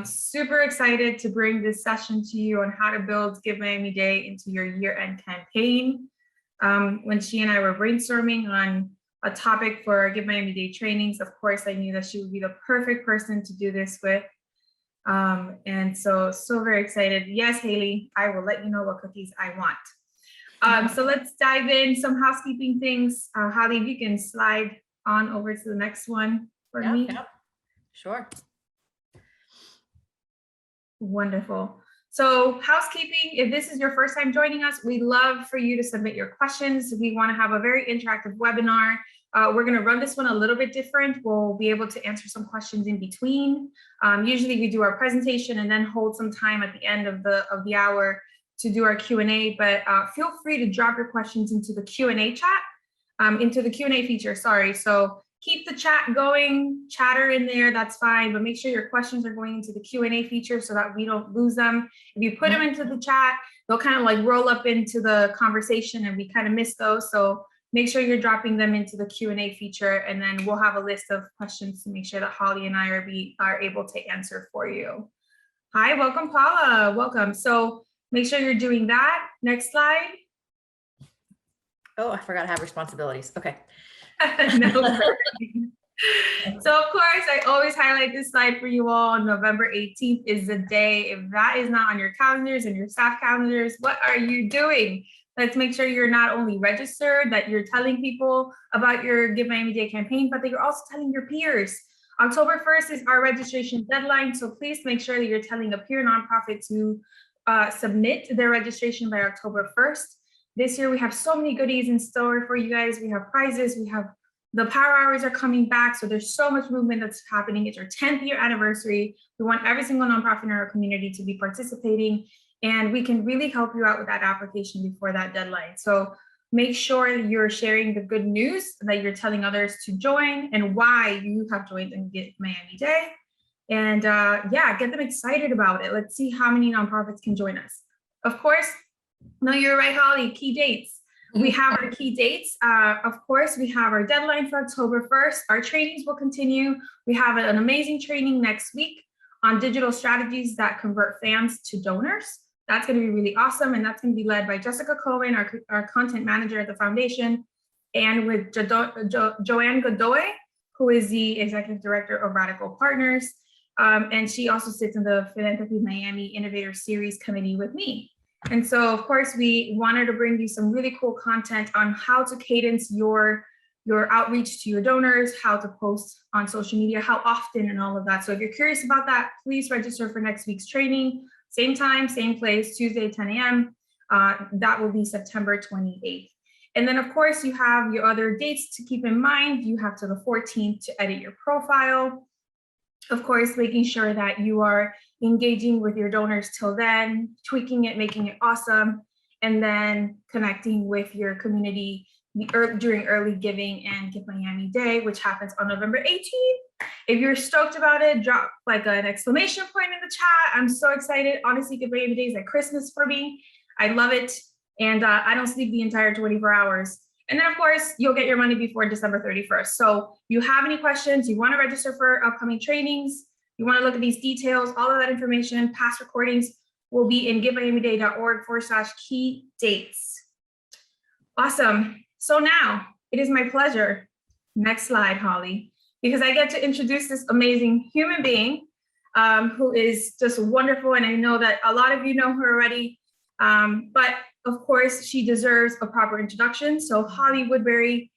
Super excited to bring this session to you on how to build Give Miami Day into your year-end campaign. When she and I were brainstorming on a topic for our Give Miami Day trainings, of course, I knew that she would be the perfect person to do this with. And so very excited. Yes, Haley, I will let you know what cookies I want. So let's dive in. Some housekeeping things. Holly, if you can slide on over to the next one for me. Yep. Sure. Wonderful. So housekeeping, if this is your first time joining us, we'd love for you to submit your questions. We want to have a very interactive webinar. We're going to run this one a little bit different. We'll be able to answer some questions in between. Usually we do our presentation and then hold some time at the end of the hour to do our Q&A, but feel free to drop your questions into the Q&A chat, into the Q&A feature, sorry. So keep the chat going, chatter in there, that's fine, but make sure your questions are going into the Q&A feature so that we don't lose them. If you put them into the chat, they'll kind of like roll up into the conversation and we kind of miss those. So make sure you're dropping them into the Q&A feature, and then we'll have a list of questions to make sure that Holly and I are able to answer for you. Hi, welcome, Paula, welcome. So make sure you're doing that. Next slide. Oh, I forgot I have responsibilities. Okay. No. So of course, I always highlight this slide for you all. November 18th is the day. If that is not on your calendars and your staff calendars, what are you doing? Let's make sure you're not only registered, that you're telling people about your Give Miami Day campaign, but that you're also telling your peers. October 1st is our registration deadline, so please make sure that you're telling a peer nonprofit to submit their registration by October 1st. This year, we have so many goodies in store for you guys. We have prizes, we have the power hours are coming back. So there's so much movement that's happening. It's our 10th year anniversary. We want every single nonprofit in our community to be participating, and we can really help you out with that application before that deadline. So make sure that you're sharing the good news, that you're telling others to join and why you have joined and Give Miami Day. And yeah, get them excited about it. Let's see how many nonprofits can join us. Of course, no, you're right, Holly, key dates. We have our key dates. Of course, we have our deadline for October 1st. Our trainings will continue. We have an amazing training next week on digital strategies that convert fans to donors. That's going to be really awesome. And that's going to be led by Jessica Cohen, our content manager at the foundation, and with Joanne Godoy, who is the executive director of Radical Partners. And she also sits in the Philanthropy Miami Innovator Series committee with me. And so, of course, we wanted to bring you some really cool content on how to cadence your outreach to your donors, how to post on social media, how often, and all of that. So if you're curious about that, please register for next week's training. Same time, same place, Tuesday, 10 a.m. That will be September 28th. And then, of course, you have your other dates to keep in mind. You have to the 14th to edit your profile. Of course, making sure that you are engaging with your donors till then, tweaking it, making it awesome, and then connecting with your community during early giving and Give Miami Day, which happens on November 18th. If you're stoked about it, drop like an exclamation point in the chat. I'm so excited. Honestly, Give Miami Day is like Christmas for me. I love it. And I don't sleep the entire 24 hours. And then, of course, you'll get your money before December 31st. So you have any questions, you want to register for upcoming trainings, you want to look at these details, all of that information, past recordings will be in givemiamiday.org/key dates. Awesome. So now it is my pleasure. Next slide, Holly, because I get to introduce this amazing human being who is just wonderful. And I know that a lot of you know her already, but of course, she deserves a proper introduction. So Holly Woodbury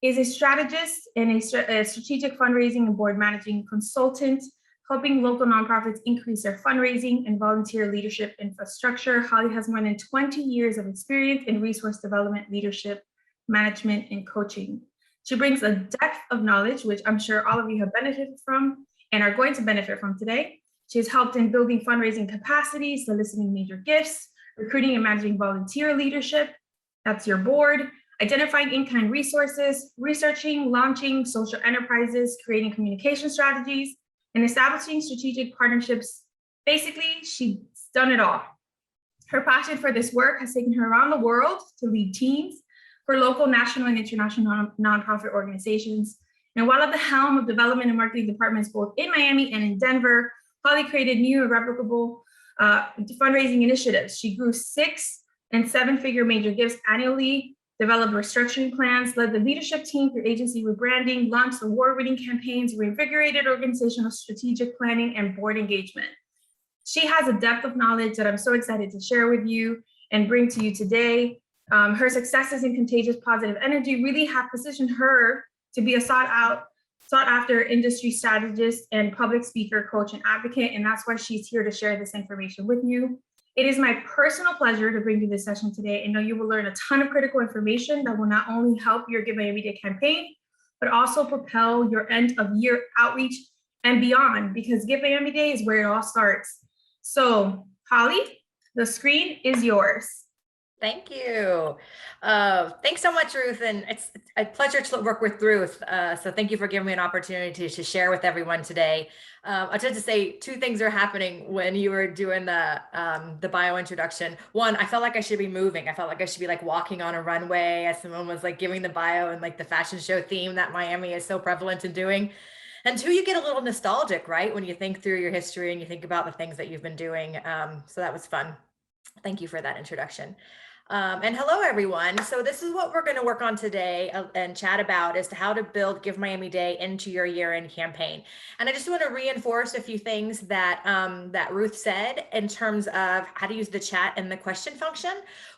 is a strategist and a strategic fundraising and board managing consultant, helping local nonprofits increase their fundraising and volunteer leadership infrastructure. Holly has more than 20 years of experience in resource development, leadership, management, and coaching. She brings a depth of knowledge, which I'm sure all of you have benefited from and are going to benefit from today. She has helped in building fundraising capacity, soliciting major gifts, recruiting and managing volunteer leadership, that's your board, identifying in-kind resources, researching, launching social enterprises, creating communication strategies, and establishing strategic partnerships. Basically, she's done it all. Her passion for this work has taken her around the world to lead teams for local, national, and international nonprofit organizations. And while at the helm of development and marketing departments both in Miami and in Denver, Holly created new and replicable fundraising initiatives. She grew 6 and 7-figure major gifts annually, developed restructuring plans, led the leadership team through agency rebranding, launched award-winning campaigns, reinvigorated organizational strategic planning, and board engagement. She has a depth of knowledge that I'm so excited to share with you and bring to you today. Her successes and contagious positive energy really have positioned her to be a sought after industry strategist and public speaker, coach, and advocate, and that's why she's here to share this information with you. It is my personal pleasure to bring you this session today. I know you will learn a ton of critical information that will not only help your Give Miami Day campaign, but also propel your end of year outreach and beyond, because Give Miami Day is where it all starts. So, Holly, the screen is yours. Thank you. Thanks so much, Ruth. And it's a pleasure to work with Ruth. So thank you for giving me an opportunity to share with everyone today. I tried to say 2 things are happening when you were doing the bio introduction. One, I felt like I should be moving. I felt like I should be like walking on a runway as someone was like giving the bio and like the fashion show theme that Miami is so prevalent in doing. And 2, you get a little nostalgic, right? When you think through your history and you think about the things that you've been doing. So that was fun. Thank you for that introduction. And hello, everyone. So this is what we're going to work on today and chat about as to how to build Give Miami Day into your year-end campaign. And I just want to reinforce a few things that that Ruth said in terms of how to use the chat and the question function,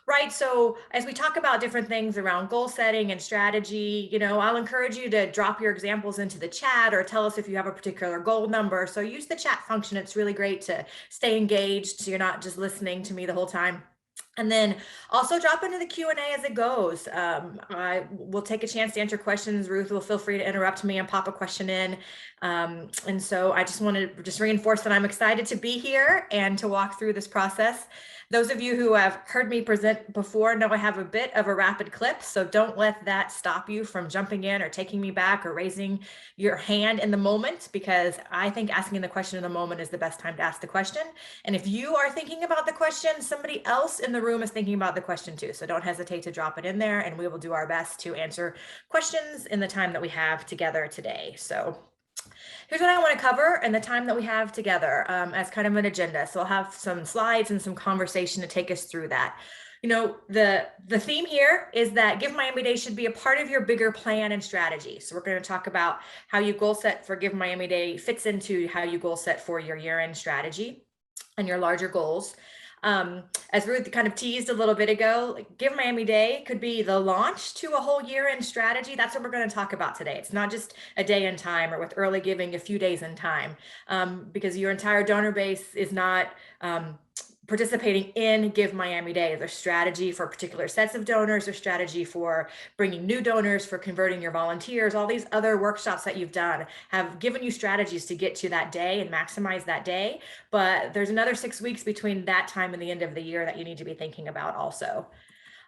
right? So as we talk about different things around goal setting and strategy, you know, I'll encourage you to drop your examples into the chat or tell us if you have a particular goal number. So use the chat function. It's really great to stay engaged so you're not just listening to me the whole time. And then also drop into the Q&A as it goes. I will take a chance to answer questions. Ruth will feel free to interrupt me and pop a question in. And so I just want to reinforce that I'm excited to be here and to walk through this process. Those of you who have heard me present before know I have a bit of a rapid clip, so don't let that stop you from jumping in or taking me back or raising your hand in the moment, because I think asking the question in the moment is the best time to ask the question. And if you are thinking about the question, somebody else in the room is thinking about the question too. So don't hesitate to drop it in there and we will do our best to answer questions in the time that we have together today. So here's what I want to cover in the time that we have together as kind of an agenda. So I'll have some slides and some conversation to take us through that. You know, the theme here is that Give Miami Day should be a part of your bigger plan and strategy. So we're going to talk about how you goal set for Give Miami Day fits into how you goal set for your year-end strategy and your larger goals. As Ruth kind of teased a little bit ago, like Give Miami Day could be the launch to a whole year-end strategy. That's what we're going to talk about today. It's not just a day in time, or with early giving a few days in time, because your entire donor base is not participating in Give Miami Day. There's strategy for particular sets of donors, there's strategy for bringing new donors, for converting your volunteers. All these other workshops that you've done have given you strategies to get to that day and maximize that day. But there's another 6 weeks between that time and the end of the year that you need to be thinking about also.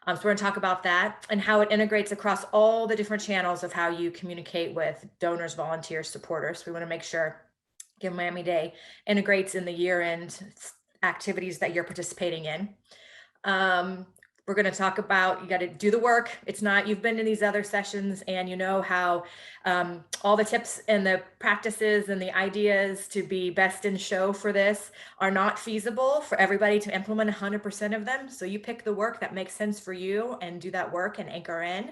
So we're going to talk about that and how it integrates across all the different channels of how you communicate with donors, volunteers, supporters. We want to make sure Give Miami Day integrates in the year-end activities that you're participating in. We're going to talk about, you got to do the work. It's not, you've been in these other sessions and you know how all the tips and the practices and the ideas to be best in show for this are not feasible for everybody to implement 100% of them. So you pick the work that makes sense for you and do that work and anchor in,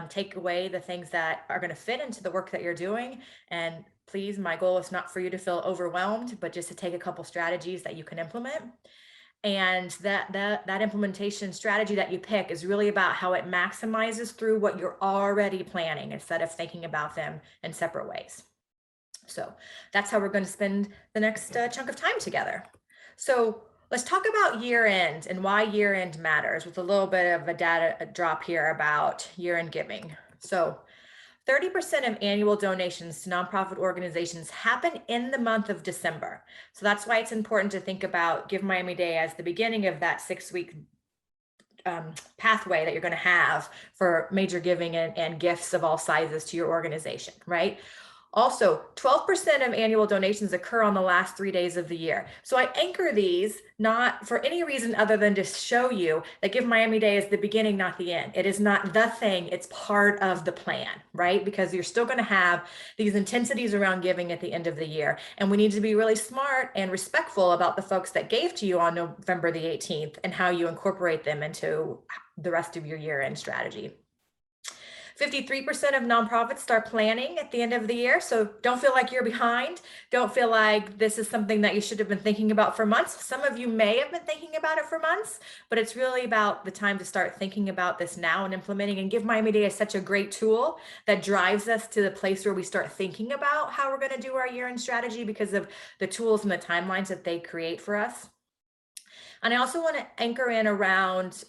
take away the things that are going to fit into the work that you're doing. And please, my goal is not for you to feel overwhelmed, but just to take a couple strategies that you can implement. And that implementation strategy that you pick is really about how it maximizes through what you're already planning instead of thinking about them in separate ways. So that's how we're going to spend the next chunk of time together. So let's talk about year end and why year end matters, with a little bit of a data drop here about year end giving. So 30% of annual donations to nonprofit organizations happen in the month of December. So that's why it's important to think about Give Miami Day as the beginning of that 6-week pathway that you're going to have for major giving and gifts of all sizes to your organization, right? Also, 12% of annual donations occur on the last 3 days of the year. So I anchor these not for any reason other than to show you that Give Miami Day is the beginning, not the end. It is not the thing, it's part of the plan, right? Because you're still going to have these intensities around giving at the end of the year. And we need to be really smart and respectful about the folks that gave to you on November the 18th and how you incorporate them into the rest of your year-end strategy. 53% of nonprofits start planning at the end of the year. So don't feel like you're behind. Don't feel like this is something that you should have been thinking about for months. Some of you may have been thinking about it for months, but it's really about the time to start thinking about this now and implementing. And Give Miami Day is such a great tool that drives us to the place where we start thinking about how we're going to do our year-end strategy because of the tools and the timelines that they create for us. And I also want to anchor in around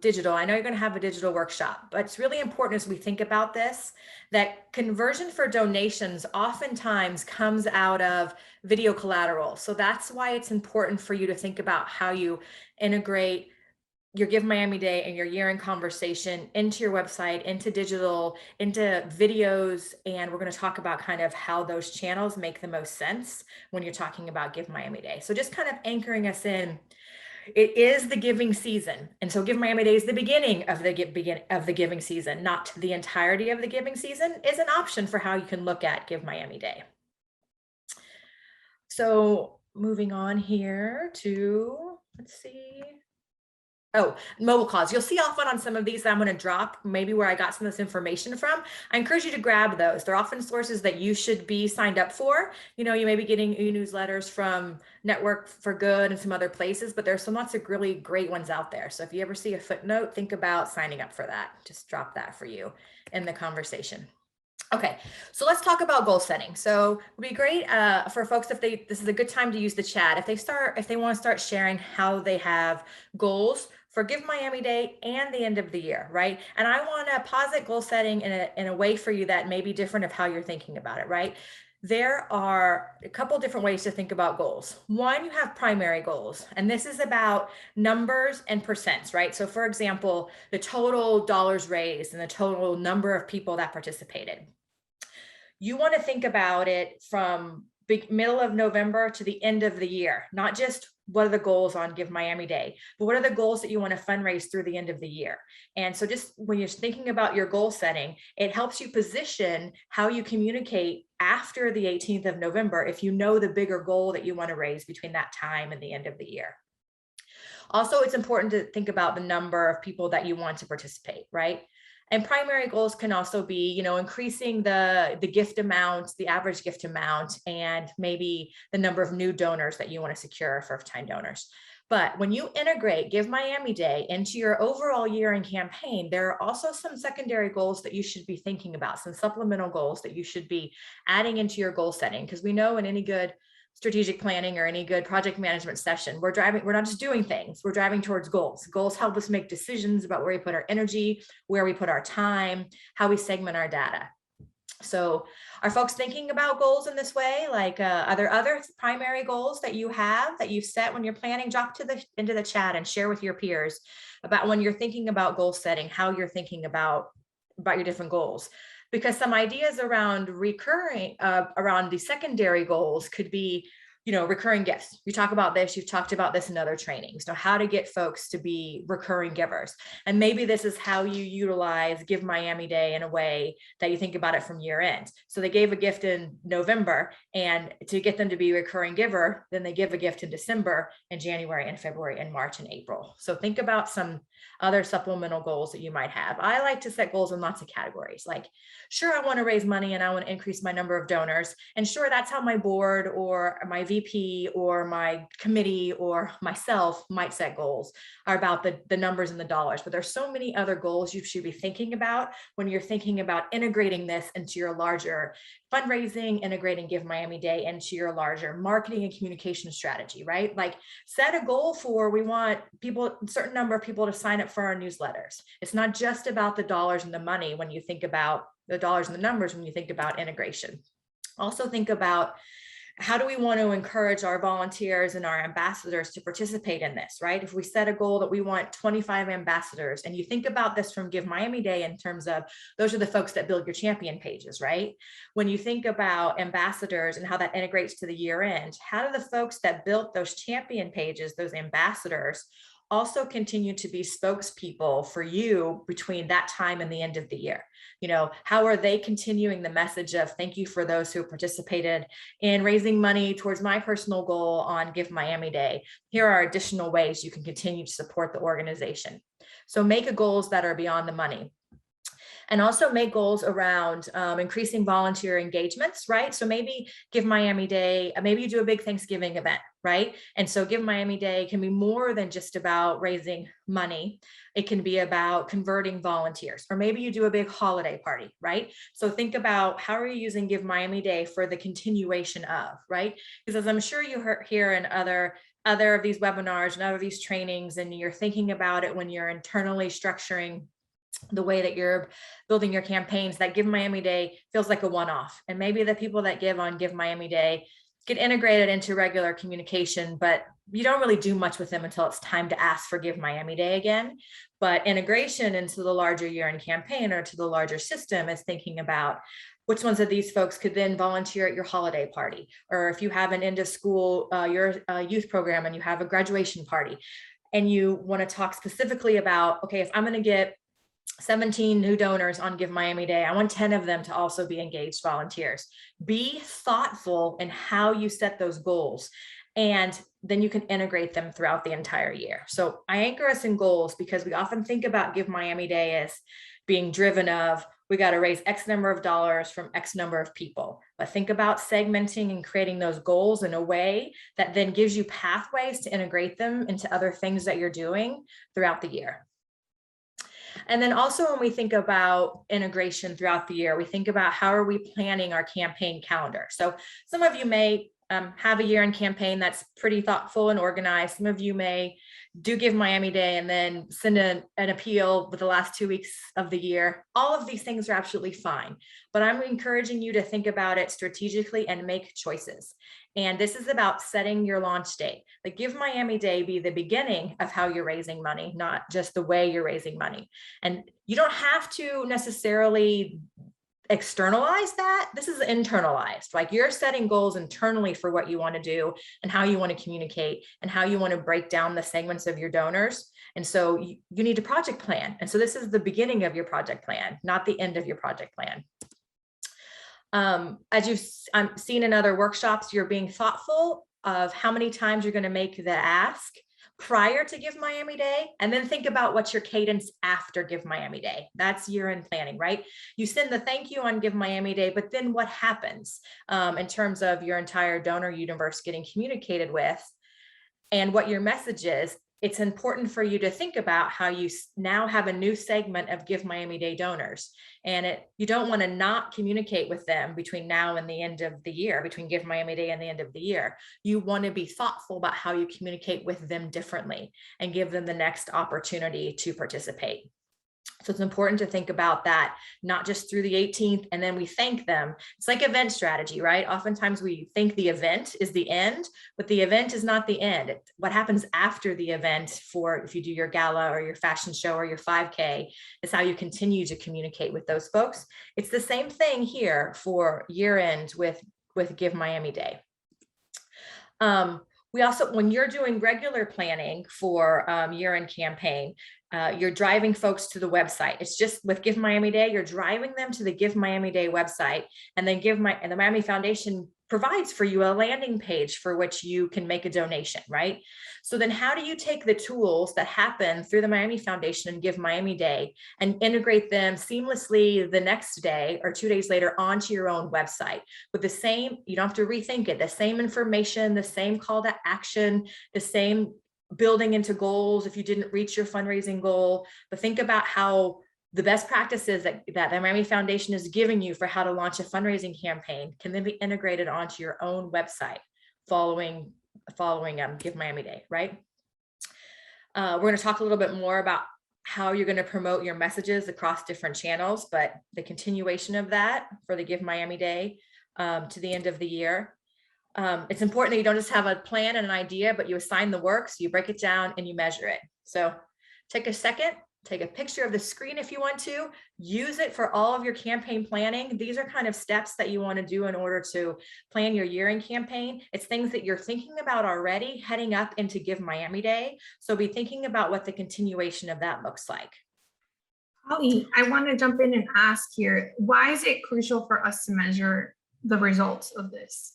digital. I know you're going to have a digital workshop, but it's really important as we think about this, that conversion for donations oftentimes comes out of video collateral. So that's why it's important for you to think about how you integrate your Give Miami Day and your year-end conversation into your website, into digital, into videos. And we're going to talk about kind of how those channels make the most sense when you're talking about Give Miami Day. So just kind of anchoring us in. It is the giving season. And so Give Miami Day is the beginning of the giving season, not the entirety of the giving season is an option for how you can look at Give Miami Day. So moving on here to, let's see. Oh, mobile calls. You'll see often on some of these that I'm going to drop, maybe where I got some of this information from. I encourage you to grab those. They're often sources that you should be signed up for. You know, you may be getting e-newsletters from Network for Good and some other places, but there's some lots of really great ones out there. So if you ever see a footnote, think about signing up for that. Just drop that for you in the conversation. Okay, so let's talk about goal setting. So it would be great for folks if this is a good time to use the chat. If they want to start sharing how they have goals for Give Miami Day and the end of the year, right? And I want to posit goal setting in a way for you that may be different of how you're thinking about it, right? There are a couple different ways to think about goals. One, you have primary goals, and this is about numbers and percents, right? So for example, the total dollars raised and the total number of people that participated. You want to think about it from middle of November to the end of the year, not just what are the goals on Give Miami Day, but what are the goals that you want to fundraise through the end of the year. And so just when you're thinking about your goal setting, it helps you position how you communicate after the 18th of November if you know the bigger goal that you want to raise between that time and the end of the year. Also, it's important to think about the number of people that you want to participate, right? And primary goals can also be, you know, increasing the gift amount, the average gift amount, and maybe the number of new donors that you want to secure, first-time donors. But when you integrate Give Miami Day into your overall year-end campaign, there are also some secondary goals that you should be thinking about, some supplemental goals that you should be adding into your goal setting, because we know in any good strategic planning or any good project management session, we're not just doing things, we're driving towards goals. Goals help us make decisions about where we put our energy, where we put our time, how we segment our data. So are folks thinking about goals in this way? Like, are there other primary goals that you have that you've set when you're planning? Drop into the chat and share with your peers about when you're thinking about goal setting, how you're thinking about your different goals. Because some ideas around around the secondary goals could be, you know, recurring gifts. You talk about this, you've talked about this in other trainings. So how to get folks to be recurring givers. And maybe this is how you utilize Give Miami Day in a way that you think about it from year end. So they gave a gift in November, and to get them to be a recurring giver, then they give a gift in December and January and February and March and April. So think about some other supplemental goals that you might have. I like to set goals in lots of categories. Like, sure, I want to raise money and I want to increase my number of donors. And sure, that's how my board or my VP or my committee or myself might set goals, are about the numbers and the dollars. But there's so many other goals you should be thinking about when you're thinking about integrating this into your larger fundraising, integrating Give Miami Day into your larger marketing and communication strategy, right? Like, set a goal for, we want people, a certain number of people to sign up for our newsletters. It's not just about the dollars and the money when you think about the dollars and the numbers when you think about integration. Also think about how do we want to encourage our volunteers and our ambassadors to participate in this, right? If we set a goal that we want 25 ambassadors, and you think about this from Give Miami Day in terms of those are the folks that build your champion pages, right? When you think about ambassadors and how that integrates to the year end, how do the folks that built those champion pages, those ambassadors, also continue to be spokespeople for you between that time and the end of the year? You know, how are they continuing the message of thank you for those who participated in raising money towards my personal goal on Give Miami Day? Here are additional ways you can continue to support the organization. So make goals that are beyond the money. And also make goals around increasing volunteer engagements, right? So maybe Give Miami Day, maybe you do a big Thanksgiving event, right? And so Give Miami Day can be more than just about raising money. It can be about converting volunteers, or maybe you do a big holiday party, right? So think about how are you using Give Miami Day for the continuation of, right? Because as I'm sure you hear in other of these webinars and other of these trainings, and you're thinking about it when you're internally structuring the way that you're building your campaigns, that Give Miami Day feels like a one-off. And maybe the people that give on Give Miami Day get integrated into regular communication, but you don't really do much with them until it's time to ask for Give Miami Day again. But integration into the larger year-end campaign or to the larger system is thinking about which ones of these folks could then volunteer at your holiday party, or if you have an end of school, your youth program, and you have a graduation party, and you want to talk specifically about, okay, if I'm going to get 17 new donors on Give Miami Day, I want 10 of them to also be engaged volunteers. Be thoughtful in how you set those goals, and then you can integrate them throughout the entire year. So I anchor us in goals because we often think about Give Miami Day as being driven of, we got to raise X number of dollars from X number of people. But think about segmenting and creating those goals in a way that then gives you pathways to integrate them into other things that you're doing throughout the year. And then also when we think about integration throughout the year, we think about how are we planning our campaign calendar. So some of you may have a year-end campaign that's pretty thoughtful and organized. Some of you may do Give Miami Day and then send an appeal with the last 2 weeks of the year. All of these things are absolutely fine, but I'm encouraging you to think about it strategically and make choices. And this is about setting your launch date. Like, Give Miami Day be the beginning of how you're raising money, not just the way you're raising money. And you don't have to necessarily externalize that. This is internalized. Like, you're setting goals internally for what you want to do and how you want to communicate and how you want to break down the segments of your donors. And so you need a project plan. And so this is the beginning of your project plan, not the end of your project plan. As you've seen in other workshops, you're being thoughtful of how many times you're going to make the ask prior to Give Miami Day, and then think about what's your cadence after Give Miami Day. That's year-end planning, right? You send the thank you on Give Miami Day, but then what happens in terms of your entire donor universe getting communicated with and what your message is? It's important for you to think about how you now have a new segment of Give Miami Day donors. And you don't want to not communicate with them between now and the end of the year, between Give Miami Day and the end of the year. You want to be thoughtful about how you communicate with them differently and give them the next opportunity to participate. So it's important to think about that, not just through the 18th and then we thank them. It's like event strategy, right? Oftentimes we think the event is the end, but the event is not the end. What happens after the event, for if you do your gala or your fashion show or your 5K, is how you continue to communicate with those folks. It's the same thing here for year end with Give Miami Day. We also, when you're doing regular planning for year-end campaign, you're driving folks to the website. It's just with Give Miami Day, you're driving them to the Give Miami Day website, and then the Miami Foundation provides for you a landing page for which you can make a donation, right? So then how do you take the tools that happen through the Miami Foundation and Give Miami Day and integrate them seamlessly the next day or 2 days later onto your own website with the same, you don't have to rethink it, the same information, the same call to action, the same building into goals if you didn't reach your fundraising goal, but think about how the best practices that the Miami Foundation is giving you for how to launch a fundraising campaign can then be integrated onto your own website following Give Miami Day, right? We're going to talk a little bit more about how you're going to promote your messages across different channels, but the continuation of that for the Give Miami Day to the end of the year. It's important that you don't just have a plan and an idea, but you assign the work, so you break it down and you measure it. So take a second, take a picture of the screen if you want to, use it for all of your campaign planning. These are kind of steps that you want to do in order to plan your year-end campaign. It's things that you're thinking about already heading up into Give Miami Day. So be thinking about what the continuation of that looks like. Holly, I want to jump in and ask here, why is it crucial for us to measure the results of this?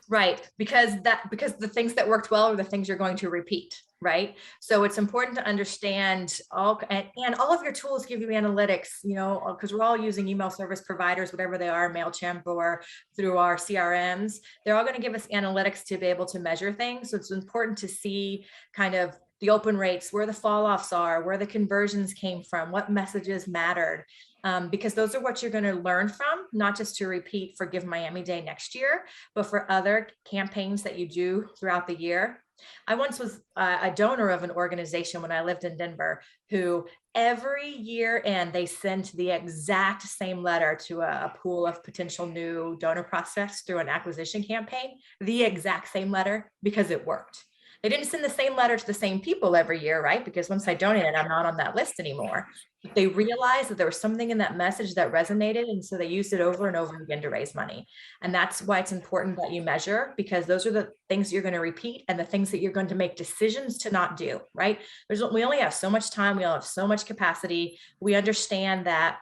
Right, because the things that worked well are the things you're going to repeat, right? So it's important to understand and all of your tools give you analytics, you know, because we're all using email service providers, whatever they are, MailChimp or through our CRMs. They're all going to give us analytics to be able to measure things. So it's important to see kind of the open rates, where the fall offs are, where the conversions came from, what messages mattered. Because those are what you're going to learn from, not just to repeat for Give Miami Day next year, but for other campaigns that you do throughout the year. I once was a donor of an organization when I lived in Denver, who every year end they sent the exact same letter to a pool of potential new donor prospects through an acquisition campaign, the exact same letter, because it worked. They didn't send the same letter to the same people every year, right? Because once I donated, I'm not on that list anymore. But they realized that there was something in that message that resonated. And so they used it over and over again to raise money. And that's why it's important that you measure, because those are the things you're going to repeat and the things that you're going to make decisions to not do, right? We only have so much time. We all have so much capacity. We understand that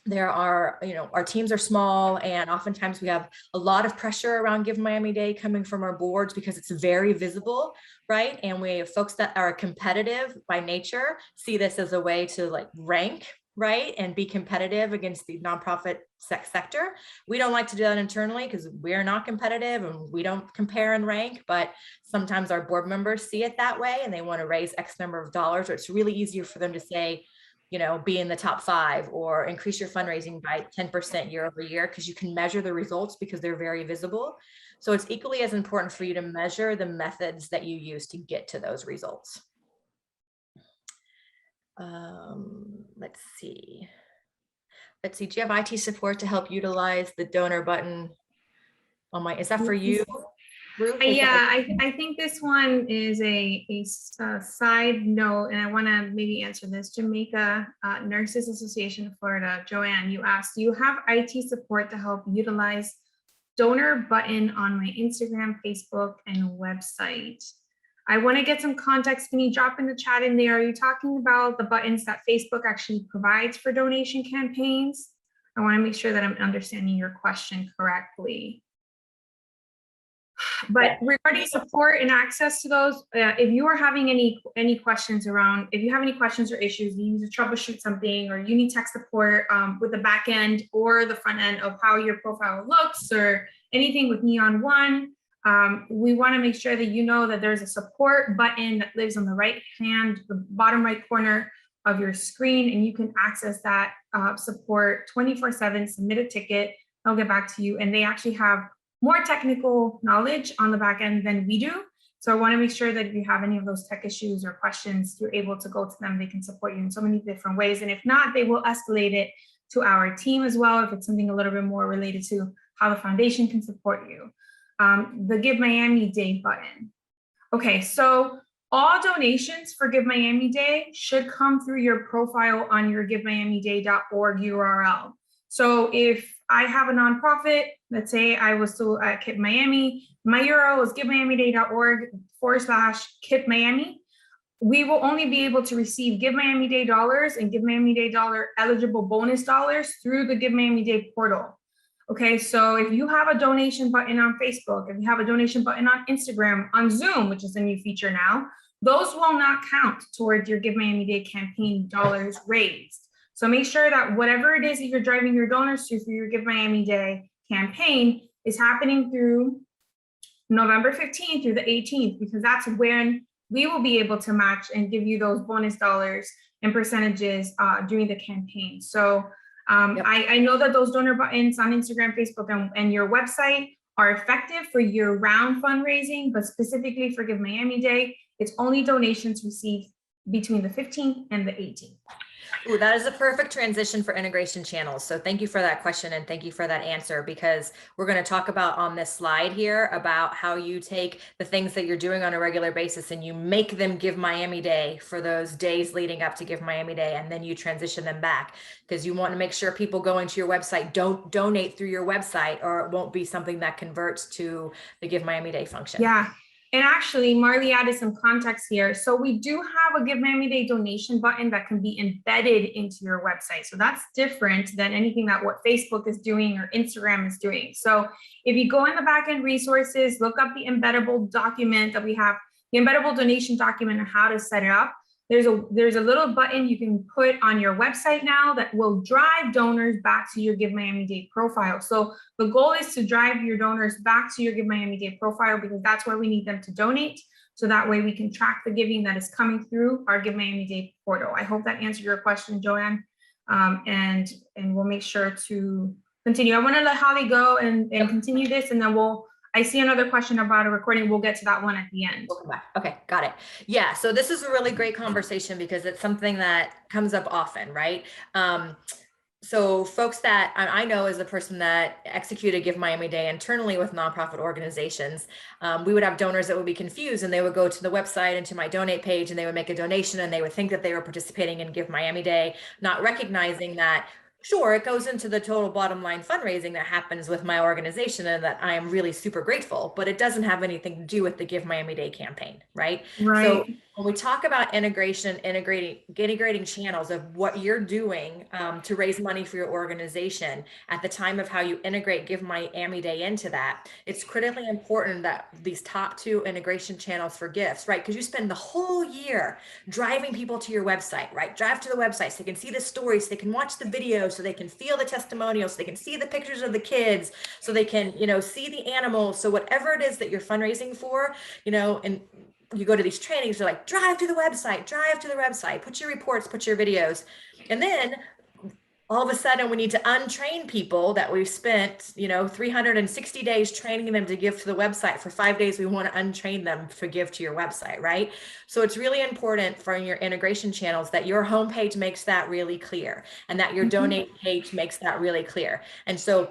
there are, you know, our teams are small, and oftentimes we have a lot of pressure around Give Miami Day coming from our boards because it's very visible, right? And we have folks that are competitive by nature see this as a way to like rank, right? And be competitive against the nonprofit sector. We don't like to do that internally because we're not competitive and we don't compare and rank, but sometimes our board members see it that way and they want to raise X number of dollars, or it's really easier for them to say, you know, be in the top 5 or increase your fundraising by 10% year over year, because you can measure the results because they're very visible. So it's equally as important for you to measure the methods that you use to get to those results. Let's see. Do you have IT support to help utilize the donor button on my, is that for you? Ruth? Yeah, I think this one is a side note, and I want to maybe answer this. Jamaica Nurses Association of Florida, Joanne, you asked, do you have IT support to help utilize donor button on my Instagram, Facebook, and website? I want to get some context. Can you drop in the chat in there? Are you talking about the buttons that Facebook actually provides for donation campaigns? I want to make sure that I'm understanding your question correctly. But regarding support and access to those, if you are having any questions around, if you have any questions or issues, you need to troubleshoot something, or you need tech support with the back end or the front end of how your profile looks, or anything with Neon One, we want to make sure that you know that there's a support button that lives on the right hand, the bottom right corner of your screen, and you can access that support 24/7. Submit a ticket, they'll get back to you, and they actually have more technical knowledge on the back end than we do. So I want to make sure that if you have any of those tech issues or questions, you're able to go to them. They can support you in so many different ways. And if not, they will escalate it to our team as well, if it's something a little bit more related to how the foundation can support you. The Give Miami Day button. Okay, so all donations for Give Miami Day should come through your profile on your givemiamiday.org URL. So if I have a nonprofit, let's say I was still at KIP Miami, my URL is givemiamiday.org/KIP Miami. We will only be able to receive Give Miami Day dollars and Give Miami Day dollar eligible bonus dollars through the Give Miami Day portal. Okay, so if you have a donation button on Facebook, if you have a donation button on Instagram, on Zoom, which is a new feature now, those will not count towards your Give Miami Day campaign dollars raised. So make sure that whatever it is that you're driving your donors to for your Give Miami Day campaign is happening through November 15th through the 18th, because that's when we will be able to match and give you those bonus dollars and percentages during the campaign. So I know that those donor buttons on Instagram, Facebook, and your website are effective for year-round fundraising, but specifically for Give Miami Day, it's only donations received between the 15th and the 18th. Ooh, that is a perfect transition for integration channels. So thank you for that question and thank you for that answer, because we're going to talk about on this slide here about how you take the things that you're doing on a regular basis and you make them Give Miami Day for those days leading up to Give Miami Day, and then you transition them back, because you want to make sure people going to your website don't donate through your website, or it won't be something that converts to the Give Miami Day function. Yeah. And actually, Marley added some context here. So we do have a Give Miami Day donation button that can be embedded into your website. So that's different than anything that what Facebook is doing or Instagram is doing. So if you go in the backend resources, look up the embeddable document that we have, the embeddable donation document, and how to set it up. There's a little button you can put on your website now that will drive donors back to your Give Miami Day profile. So the goal is to drive your donors back to your Give Miami Day profile, because that's where we need them to donate. So that way we can track the giving that is coming through our Give Miami Day portal. I hope that answered your question, Joanne. And we'll make sure to continue. I want to let Holly go and continue this, and then I see another question about a recording. We'll get to that one at the end. We'll come back. Okay, got it. Yeah, so this is a really great conversation because it's something that comes up often, right? So folks that I know as a person that executed Give Miami Day internally with nonprofit organizations, we would have donors that would be confused, and they would go to the website and to my donate page, and they would make a donation, and they would think that they were participating in Give Miami Day, not recognizing that sure, it goes into the total bottom line fundraising that happens with my organization, and that I am really super grateful, but it doesn't have anything to do with the Give Miami Day campaign, right? Right. So when we talk about integrating channels of what you're doing to raise money for your organization at the time of how you integrate Give Miami Day into that, it's critically important that these top two integration channels for gifts, right? Because you spend the whole year driving people to your website, right? Drive to the website so they can see the stories, so they can watch the videos, so they can feel the testimonials, so they can see the pictures of the kids, so they can, see the animals. So whatever it is that you're fundraising for, and you go to these trainings, they're like, drive to the website, put your reports, put your videos. And then all of a sudden we need to untrain people that we've spent, 360 days training them to give to the website. For 5 days, we want to untrain them to give to your website, right? So it's really important for your integration channels that your homepage makes that really clear, and that your donate page makes that really clear. And so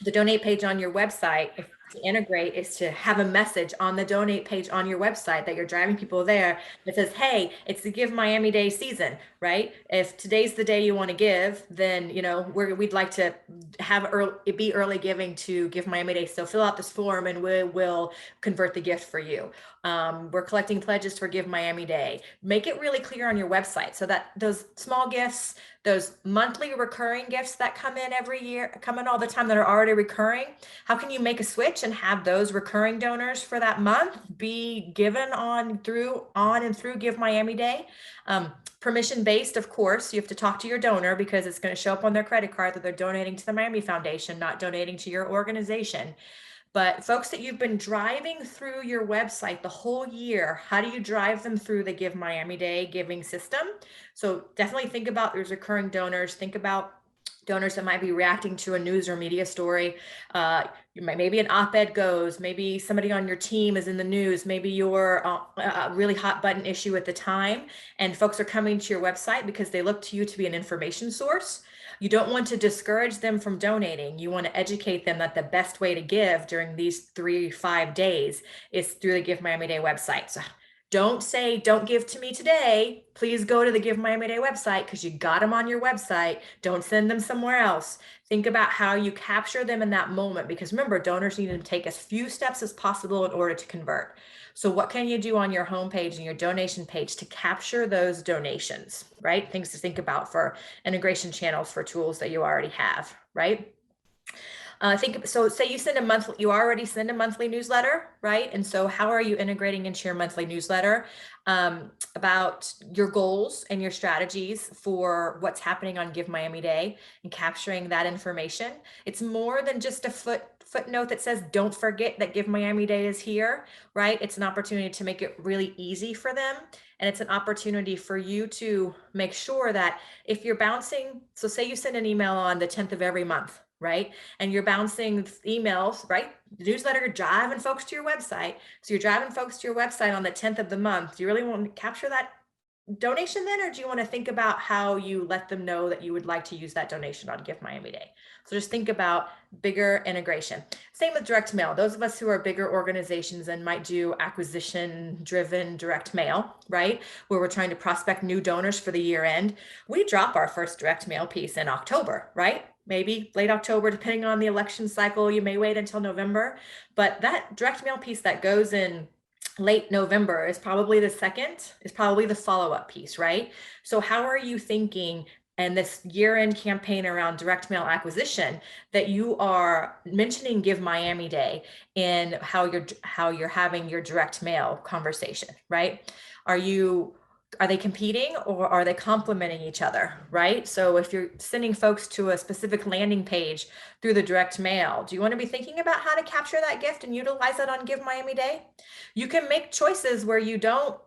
the donate page on your website, to integrate, is to have a message on the donate page on your website that you're driving people there that says, hey, it's the Give Miami Day season, right? If today's the day you want to give, then we'd like to have early giving to Give Miami Day. So fill out this form and we will convert the gift for you. We're collecting pledges for Give Miami Day. Make it really clear on your website so that those small gifts, those monthly recurring gifts that come in every year, come in all the time, that are already recurring, how can you make a switch and have those recurring donors for that month be given on and through Give Miami Day? Permission based, of course, you have to talk to your donor, because it's going to show up on their credit card that they're donating to the Miami Foundation, not donating to your organization. But folks that you've been driving through your website the whole year, how do you drive them through the Give Miami Day giving system? So definitely think about those recurring donors. Think about donors that might be reacting to a news or media story. Maybe an op-ed goes, maybe somebody on your team is in the news, maybe you're a really hot button issue at the time, and folks are coming to your website because they look to you to be an information source. You don't want to discourage them from donating. You want to educate them that the best way to give during these 3-5 days is through the Give Miami Day website. So don't say, don't give to me today. Please go to the Give Miami Day website, because you got them on your website. Don't send them somewhere else. Think about how you capture them in that moment, because remember, donors need to take as few steps as possible in order to convert. So what can you do on your homepage and your donation page to capture those donations, right? Things to think about for integration channels for tools that you already have, right? Say you already send a monthly newsletter, right? And so how are you integrating into your monthly newsletter about your goals and your strategies for what's happening on Give Miami Day, and capturing that information? It's more than just a footnote that says, don't forget that Give Miami Day is here, right? It's an opportunity to make it really easy for them. And it's an opportunity for you to make sure that if you're bouncing, so say you send an email on the 10th of every month, right? And you're bouncing emails, right? The newsletter, you're driving folks to your website. So you're driving folks to your website on the 10th of the month. Do you really want to capture that donation then, or do you want to think about how you let them know that you would like to use that donation on Give Miami Day? So just think about bigger integration. Same with direct mail. Those of us who are bigger organizations and might do acquisition driven direct mail, right? Where we're trying to prospect new donors for the year end. We drop our first direct mail piece in October, right? Maybe late October, depending on the election cycle. You may wait until November, but that direct mail piece that goes in late November is probably the follow-up piece, right? So how are you thinking and this year-end campaign around direct mail acquisition that you are mentioning Give Miami Day in how you're having your direct mail conversation, right? Are they competing or are they complementing each other, right? So if you're sending folks to a specific landing page through the direct mail, do you want to be thinking about how to capture that gift and utilize that on Give Miami Day? You can make choices where you don't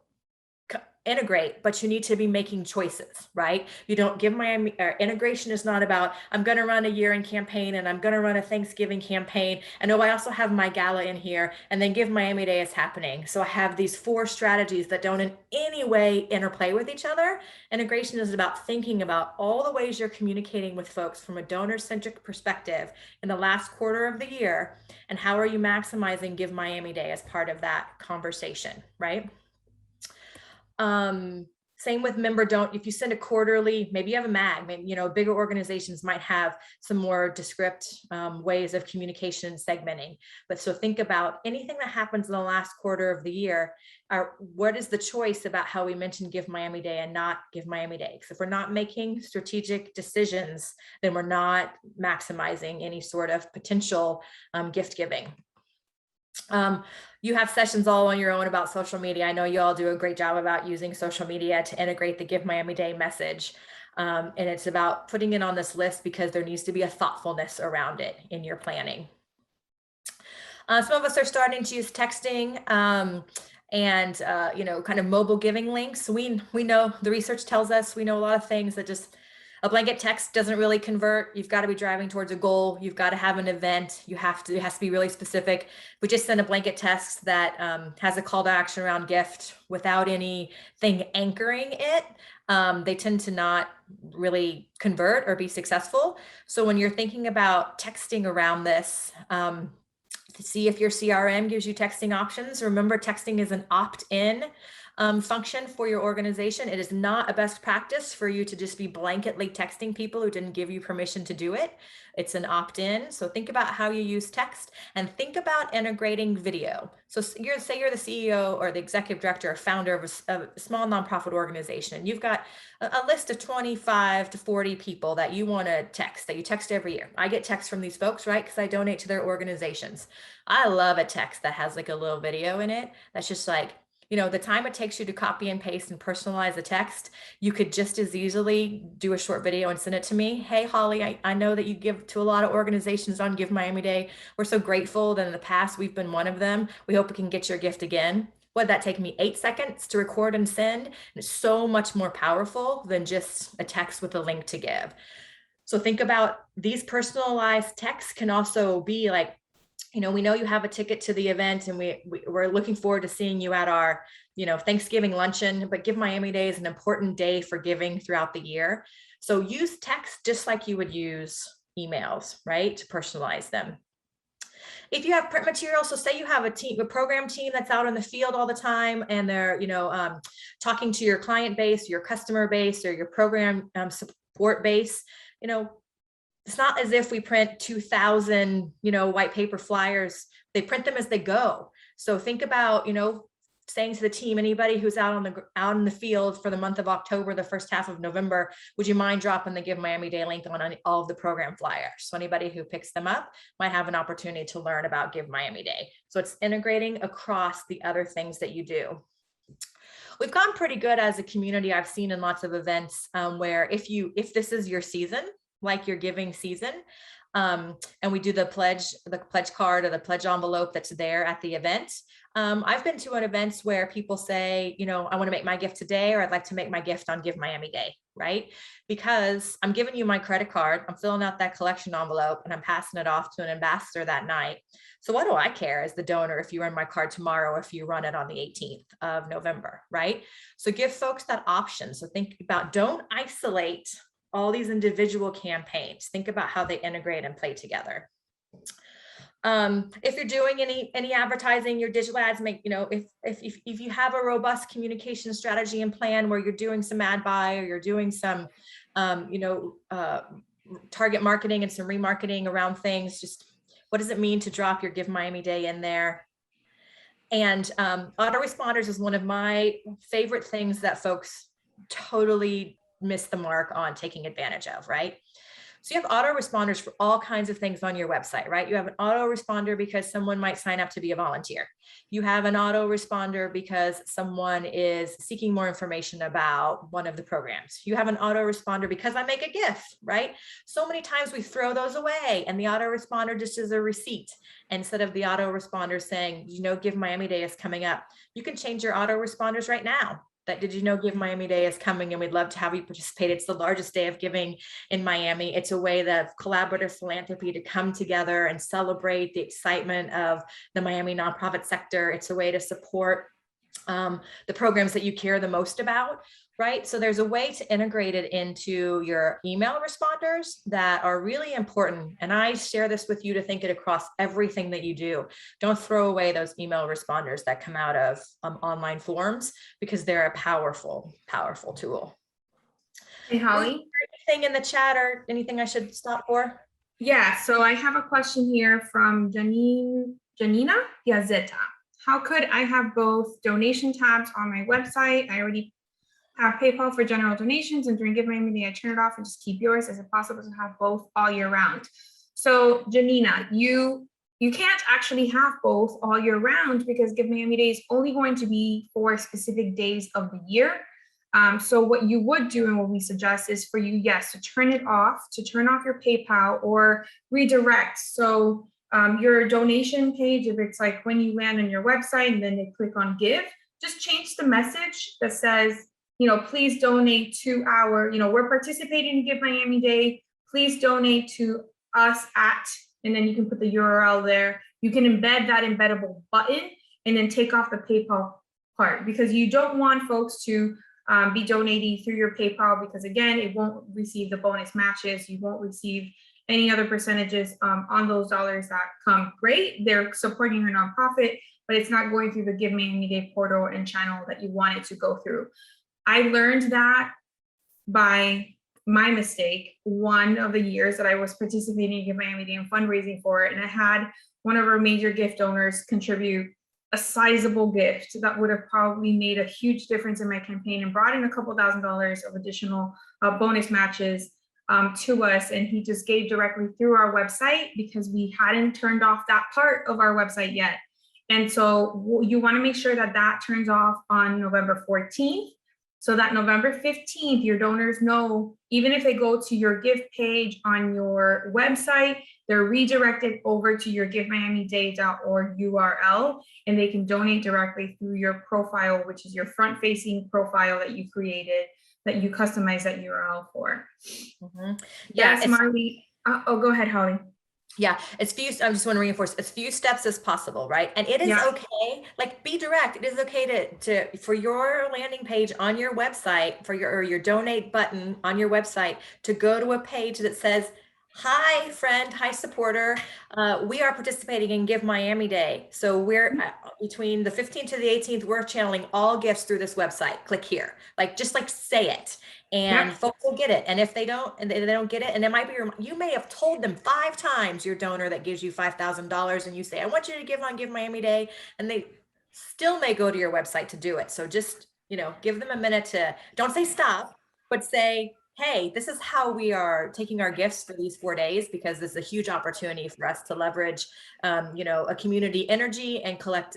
integrate, but you need to be making choices, right? You don't Give Miami, or integration is not about, I'm going to run a year-end campaign and I'm going to run a Thanksgiving campaign. And oh, I also have my gala in here, and then Give Miami Day is happening. So I have these 4 strategies that don't in any way interplay with each other. Integration is about thinking about all the ways you're communicating with folks from a donor-centric perspective in the last quarter of the year. And how are you maximizing Give Miami Day as part of that conversation, right? Same with if you send a quarterly, maybe you have a mag, maybe, bigger organizations might have some more descript ways of communication and segmenting. But so think about anything that happens in the last quarter of the year, what is the choice about how we mention Give Miami Day and not Give Miami Day? Because if we're not making strategic decisions, then we're not maximizing any sort of potential gift giving. You have sessions all on your own about social media. I know you all do a great job about using social media to integrate the Give Miami Day message. And it's about putting it on this list because there needs to be a thoughtfulness around it in your planning. Some of us are starting to use texting and kind of mobile giving links. We know the research tells us, we know a lot of things that just a blanket text doesn't really convert. You've got to be driving towards a goal. You've got to have an event. It has to be really specific. We just send a blanket text that has a call to action around gift without anything anchoring it. They tend to not really convert or be successful. So when you're thinking about texting around this, to see if your CRM gives you texting options. Remember, texting is an opt-in function for your organization. It is not a best practice for you to just be blanketly texting people who didn't give you permission to do it. It's an opt-in. So think about how you use text and think about integrating video. So say you're the CEO or the executive director or founder of a small nonprofit organization, and you've got a list of 25 to 40 people that you want to text, that you text every year. I get texts from these folks, right? Because I donate to their organizations. I love a text that has like a little video in it. That's just like, the time it takes you to copy and paste and personalize a text, you could just as easily do a short video and send it to me. Hey, Holly, I know that you give to a lot of organizations on Give Miami Day. We're so grateful that in the past we've been one of them. We hope we can get your gift again. Would that take me 8 seconds to record and send? And it's so much more powerful than just a text with a link to give. So think about these personalized texts can also be like, we know you have a ticket to the event and we're looking forward to seeing you at our, Thanksgiving luncheon, but Give Miami Day is an important day for giving throughout the year. So use text just like you would use emails, right? To personalize them. If you have print material, so say you have a program team that's out in the field all the time and they're, talking to your client base, your customer base, or your program support base, it's not as if we print 2,000, white paper flyers. They print them as they go. So think about, saying to the team, anybody who's out in the field for the month of October, the first half of November, would you mind dropping the Give Miami Day link on all of the program flyers? So anybody who picks them up might have an opportunity to learn about Give Miami Day. So it's integrating across the other things that you do. We've gone pretty good as a community. I've seen in lots of events where if this is your season, like your giving season, And we do the pledge card or the pledge envelope that's there at the event. I've been to events where people say, I want to make my gift today, or I'd like to make my gift on Give Miami Day, right? Because I'm giving you my credit card, I'm filling out that collection envelope, and I'm passing it off to an ambassador that night. So what do I care as the donor if you run my card tomorrow, if you run it on the 18th of November, right? So give folks that option. So think about, don't isolate all these individual campaigns. Think about how they integrate and play together. If you're doing any advertising, your digital ads, if you have a robust communication strategy and plan where you're doing some ad buy, or you're doing some, target marketing and some remarketing around things, just what does it mean to drop your Give Miami Day in there? And autoresponders is one of my favorite things that folks totally miss the mark on taking advantage of, right? So you have autoresponders for all kinds of things on your website, right? You have an autoresponder because someone might sign up to be a volunteer. You have an autoresponder because someone is seeking more information about one of the programs. You have an autoresponder because I make a gift, right? So many times we throw those away, and the autoresponder just is a receipt instead of the autoresponder saying, Give Miami Day is coming up. You can change your autoresponders right now. Did you know Give Miami Day is coming, and we'd love to have you participate. It's the largest day of giving in Miami. It's a way of collaborative philanthropy to come together and celebrate the excitement of the Miami nonprofit sector. It's a way to support the programs that you care the most about, right? So there's a way to integrate it into your email responders that are really important. And I share this with you to think it across everything that you do. Don't throw away those email responders that come out of online forums, because they're a powerful, powerful tool. Hey, Holly. Anything in the chat or anything I should stop for? Yeah, so I have a question here from Janina Piazzetta. How could I have both donation tabs on my website? I already have PayPal for general donations, and during Give Miami Day, I turn it off and just keep yours. Is it possible to have both all year round? So Janina, you can't actually have both all year round, because Give Miami Day is only going to be for specific days of the year. So what you would do, and what we suggest, is for you, yes, to turn off your PayPal or redirect. So your donation page, if it's like when you land on your website and then they click on give, just change the message that says, please donate to our, we're participating in Give Miami Day. Please donate to us at, and then you can put the URL there. You can embed that embeddable button and then take off the PayPal part, because you don't want folks to be donating through your PayPal, because again, it won't receive the bonus matches. You won't receive any other percentages on those dollars that come. Great, they're supporting your nonprofit, but it's not going through the Give Miami Day portal and channel that you want it to go through. I learned that by my mistake one of the years that I was participating in Give Miami Day and fundraising for it, and I had one of our major gift donors contribute a sizable gift that would have probably made a huge difference in my campaign and brought in a couple $1,000s of additional bonus matches to us. And he just gave directly through our website, because we hadn't turned off that part of our website yet. And so you want to make sure that that turns off on November 14th. So that November 15th, your donors know, even if they go to your gift page on your website, they're redirected over to your givemiamiday.org URL, and they can donate directly through your profile, which is your front-facing profile that you created, that you customize that URL for. Mm-hmm. Yes, Marley. Go ahead, Holly. Yeah, I just want to reinforce as few steps as possible, right? And it is okay, like be direct. It is okay to for your landing page on your website, for your donate button on your website, to go to a page that says, hi friend, hi supporter, we are participating in Give Miami Day. So we're between the 15th to the 18th, we're channeling all gifts through this website. Click here, just say it. And folks will get it. And if they don't, and they don't get it, and it might be, you may have told them 5 times, your donor that gives you $5,000, and you say, I want you to give on Give Miami Day, and they still may go to your website to do it. So just, give them a minute to, don't say stop, but say, hey, this is how we are taking our gifts for these 4 days, because this is a huge opportunity for us to leverage, a community energy and collect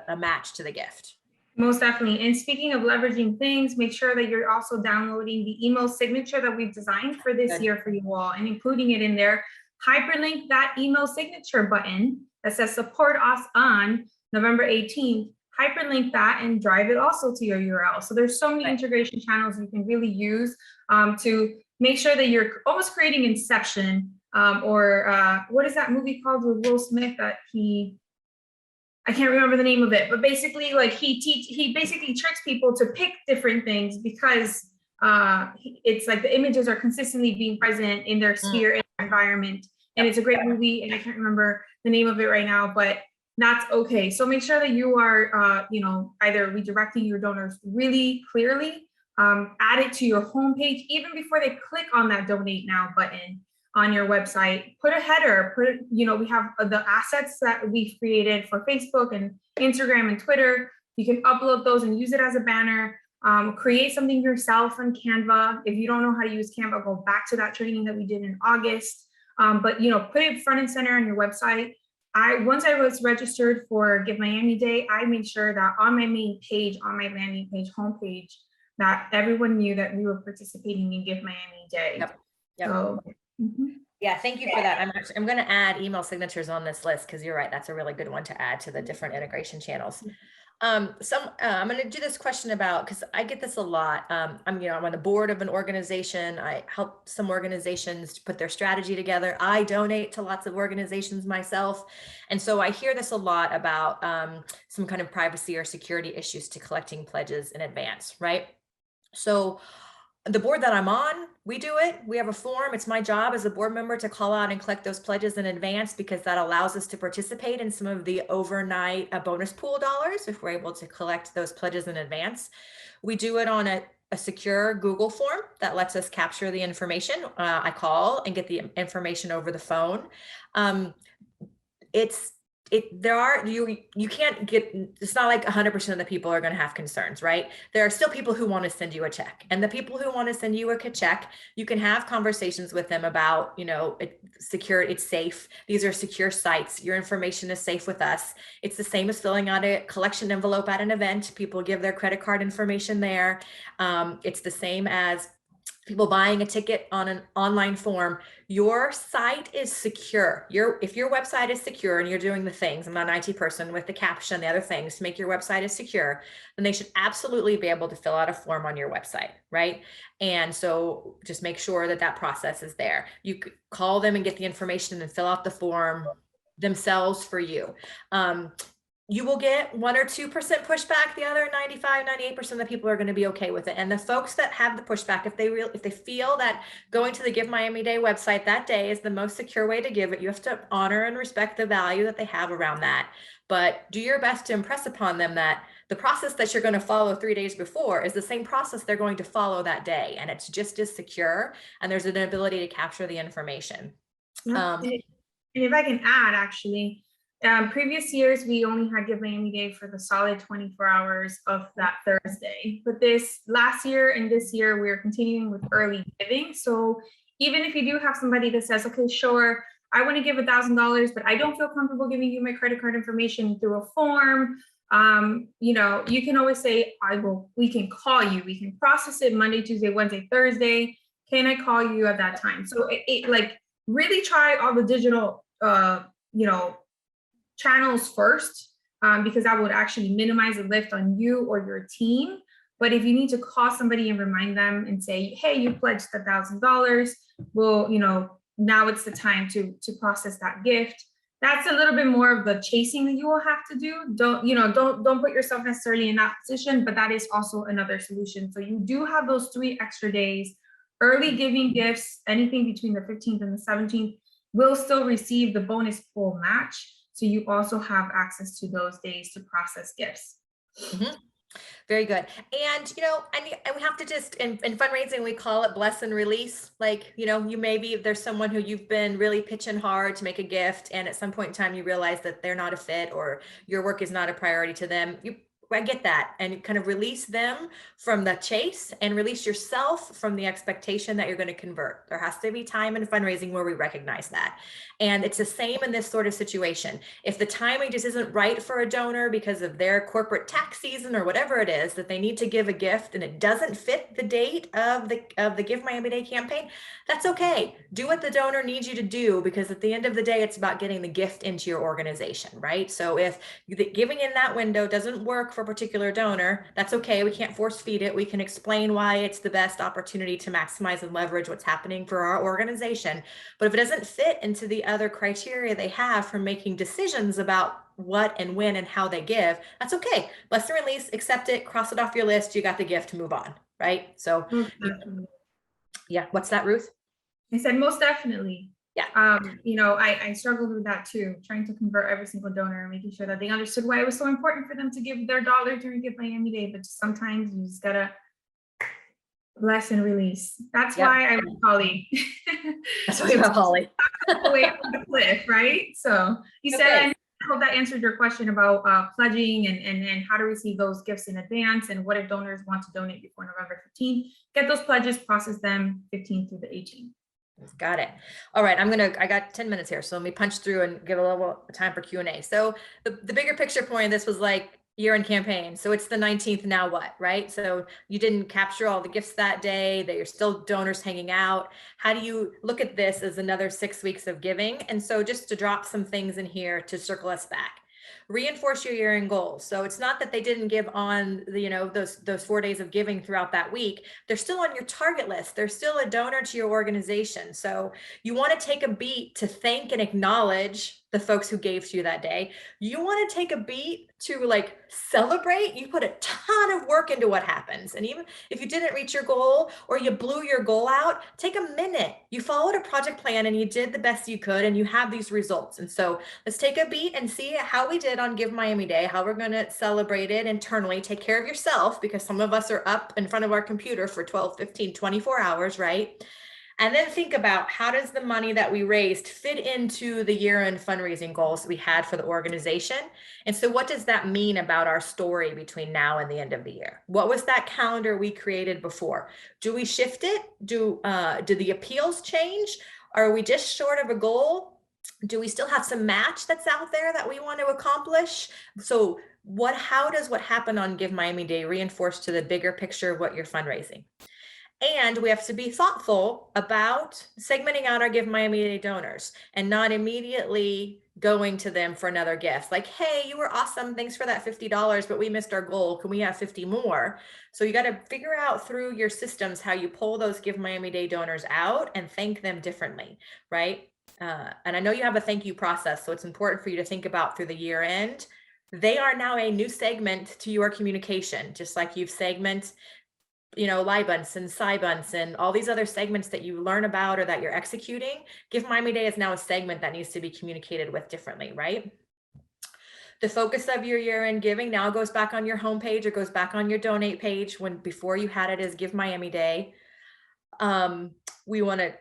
a match to the gift. Most definitely. And speaking of leveraging things, make sure that you're also downloading the email signature that we've designed for this year for you all, and including it in there. hyperlink that email signature button that says support us on November 18th, hyperlink that and drive it also to your URL. So there's so many integration channels you can really use to make sure that you're almost creating Inception, or what is that movie called with Will Smith that I can't remember the name of it, but basically like he basically tricks people to pick different things because it's like the images are consistently being present in their sphere, in their environment. And it's a great movie, and I can't remember the name of it right now, but that's okay. So make sure that you are, either redirecting your donors really clearly, add it to your homepage, even before they click on that donate now button on your website. Put a header, we have the assets that we've created for Facebook and Instagram and Twitter. You can upload those and use it as a banner. Create something yourself on Canva. If you don't know how to use Canva, go back to that training that we did in August. But put it front and center on your website. Once I was registered for Give Miami Day, I made sure that on my main page, on my landing page, homepage, that everyone knew that we were participating in Give Miami Day. Yep. So, yeah, thank you for that. I'm going to add email signatures on this list because you're right. That's a really good one to add to the different integration channels. I'm going to do this question about, because I get this a lot. I'm on the board of an organization. I help some organizations put their strategy together. I donate to lots of organizations myself. And so I hear this a lot about some kind of privacy or security issues to collecting pledges in advance, right? So the board that I'm on, we do it. We have a form. It's my job as a board member to call out and collect those pledges in advance because that allows us to participate in some of the overnight bonus pool dollars if we're able to collect those pledges in advance. We do it on a secure Google form that lets us capture the information. I call and get the information over the phone. You can't get, it's not like 100% of the people are going to have concerns, right? There are still people who want to send you a check, and the people who want to send you a check, you can have conversations with them about, it's secure, it's safe. These are secure sites. Your information is safe with us. It's the same as filling out a collection envelope at an event. People give their credit card information there. It's the same as people buying a ticket on an online form. Your site is secure. If your website is secure and you're doing the things, I'm not an IT person, with the caption, the other things to make your website is secure, then they should absolutely be able to fill out a form on your website, right? And so just make sure that that process is there. You could call them and get the information and fill out the form themselves for you. You will get 1 or 2% pushback. The other 95, 98% of the people are going to be okay with it. And the folks that have the pushback, if they feel that going to the Give Miami Day website that day is the most secure way to give it, you have to honor and respect the value that they have around that. But do your best to impress upon them that the process that you're going to follow 3 days before is the same process they're going to follow that day. And it's just as secure. And there's an ability to capture the information. and if I can add, actually, previous years, we only had Give Miami Day for the solid 24 hours of that Thursday. But this last year and this year, we're continuing with early giving. So even if you do have somebody that says, okay, sure, I want to give $1,000, but I don't feel comfortable giving you my credit card information through a form, you can always say, we can call you. We can process it Monday, Tuesday, Wednesday, Thursday. Can I call you at that time? So it really try all the digital, channels first, because that would actually minimize the lift on you or your team. But if you need to call somebody and remind them and say, hey, you pledged $1,000, well, now it's the time to process that gift. That's a little bit more of the chasing that you will have to do. Don't put yourself necessarily in that position, but that is also another solution. So you do have those 3 extra days. Early giving gifts, anything between the 15th and the 17th, will still receive the bonus pool match. So you also have access to those days to process gifts. Mm-hmm. Very good. And, and we have to just, in fundraising, we call it bless and release. You maybe there's someone who you've been really pitching hard to make a gift, and at some point in time, you realize that they're not a fit or your work is not a priority to them. You I get that. And kind of release them from the chase and release yourself from the expectation that you're going to convert. There has to be time in fundraising where we recognize that. And it's the same in this sort of situation. If the timing just isn't right for a donor because of their corporate tax season or whatever it is that they need to give a gift and it doesn't fit the date of the Give Miami Day campaign, that's okay. Do what the donor needs you to do, because at the end of the day, it's about getting the gift into your organization, right? So if giving in that window doesn't work for a particular donor, that's okay. We can't force feed it. We can explain why it's the best opportunity to maximize and leverage what's happening for our organization. But if it doesn't fit into the other criteria they have for making decisions about what and when and how they give, that's okay. Bless and release, accept it, cross it off your list. You got the gift, move on, right? So yeah, what's that, Ruth? I said, most definitely. Yeah. You know, I struggled with that too, trying to convert every single donor and making sure that they understood why it was so important for them to give their dollar during Give Miami Day. But sometimes you just gotta bless and release. That's why I love Holly. That's why I love Holly. Away from the cliff, right? So you said, I hope that answered your question about pledging and how to receive those gifts in advance, and what if donors want to donate before November 15th. Get those pledges, process them 15th through the 18th. Got it. All right. I got 10 minutes here. So let me punch through and give a little time for Q&A. So the bigger picture point of this was like year-end campaign. So it's the 19th, now what, right? So you didn't capture all the gifts that day, that you're still donors hanging out. How do you look at this as another 6 weeks of giving? And so just to drop some things in here to circle us back. Reinforce your year-end goals. So it's not that they didn't give on the, those 4 days of giving throughout that week. They're still on your target list. They're still a donor to your organization. So you want to take a beat to thank and acknowledge the folks who gave to you that day. You want to take a beat to like celebrate. You put a ton of work into what happens. And even if you didn't reach your goal or you blew your goal out, take a minute. You followed a project plan and you did the best you could and you have these results. And so let's take a beat and see how we did on Give Miami Day, how we're going to celebrate it internally. Take care of yourself, because some of us are up in front of our computer for 12, 15, 24 hours, right? And then think about, how does the money that we raised fit into the year-end fundraising goals we had for the organization? And so what does that mean about our story between now and the end of the year? What was that calendar we created before? Do we shift it? Do the appeals change? Are we just short of a goal? Do we still have some match that's out there that we want to accomplish? So how does what happened on Give Miami Day reinforce to the bigger picture of what you're fundraising? And we have to be thoughtful about segmenting out our Give Miami Day donors and not immediately going to them for another gift. Like, hey, you were awesome. Thanks for that $50, but we missed our goal. Can we have 50 more? So you got to figure out through your systems how you pull those Give Miami Day donors out and thank them differently, right? And I know you have a thank you process, so it's important for you to think about through the year end. They are now a new segment to your communication, just like you've segmented Libunts and Cybunts and all these other segments that you learn about or that you're executing. Give Miami Day is now a segment that needs to be communicated with differently, right? The focus of your year-end giving now goes back on your homepage or goes back on your donate page, when before you had it as Give Miami Day. We want to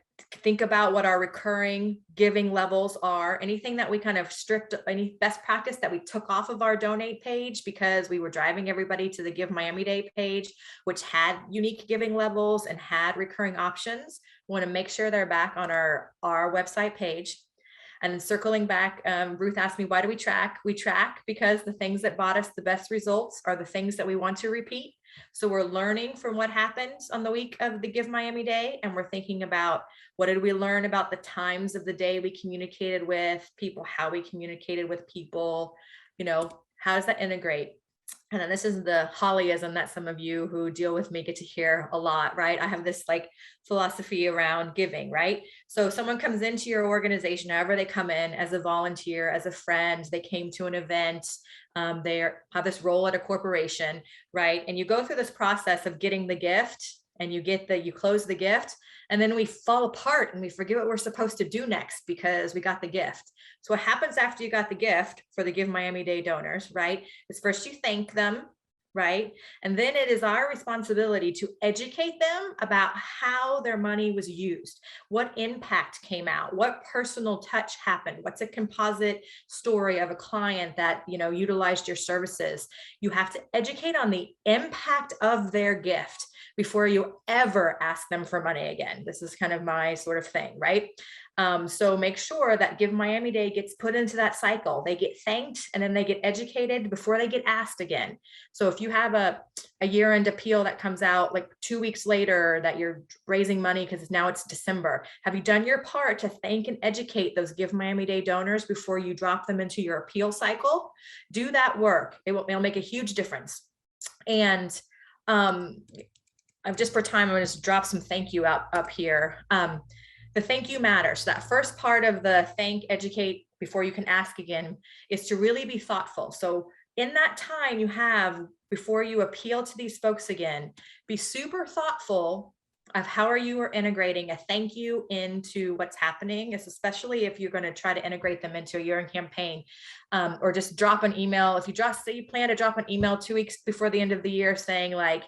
think about what our recurring giving levels are. Anything that we kind of any best practice that we took off of our donate page because we were driving everybody to the Give Miami Day page, which had unique giving levels and had recurring options. We want to make sure they're back on our website page. And then circling back, Ruth asked me, why do we track? We track because the things that brought us the best results are the things that we want to repeat. So we're learning from what happens on the week of the Give Miami Day, and we're thinking about, what did we learn about the times of the day we communicated with people, how we communicated with people, how does that integrate? And then this is the Hollyism that some of you who deal with me get to hear a lot, right? I have this philosophy around giving, right? So someone comes into your organization, however they come in, as a volunteer, as a friend, they came to an event, they have this role at a corporation, right? And you go through this process of getting the gift, and you close the gift, and then we fall apart and we forget what we're supposed to do next because we got the gift. So what happens after you got the gift for the Give Miami Day donors, right, is first you thank them right? And then it is our responsibility to educate them about how their money was used, what impact came out, what personal touch happened, what's a composite story of a client that, you know, utilized your services. You have to educate on the impact of their gift before you ever ask them for money again. This is kind of my sort of thing, right? So make sure that Give Miami Day gets put into that cycle. They get thanked and then they get educated before they get asked again. So if you have a year-end appeal that comes out like 2 weeks later that you're raising money because now it's December, have you done your part to thank and educate those Give Miami Day donors before you drop them into your appeal cycle? Do that work. It'll make a huge difference. And I'm just for time, I'm going to just drop some thank you up here. The thank you matters. So that first part of the thank, educate before you can ask again is to really be thoughtful. So in that time you have before you appeal to these folks again, be super thoughtful of how you are integrating a thank you into what's happening, especially if you're going to try to integrate them into a year-end campaign, or just drop an email. If you say you plan to drop an email 2 weeks before the end of the year saying like,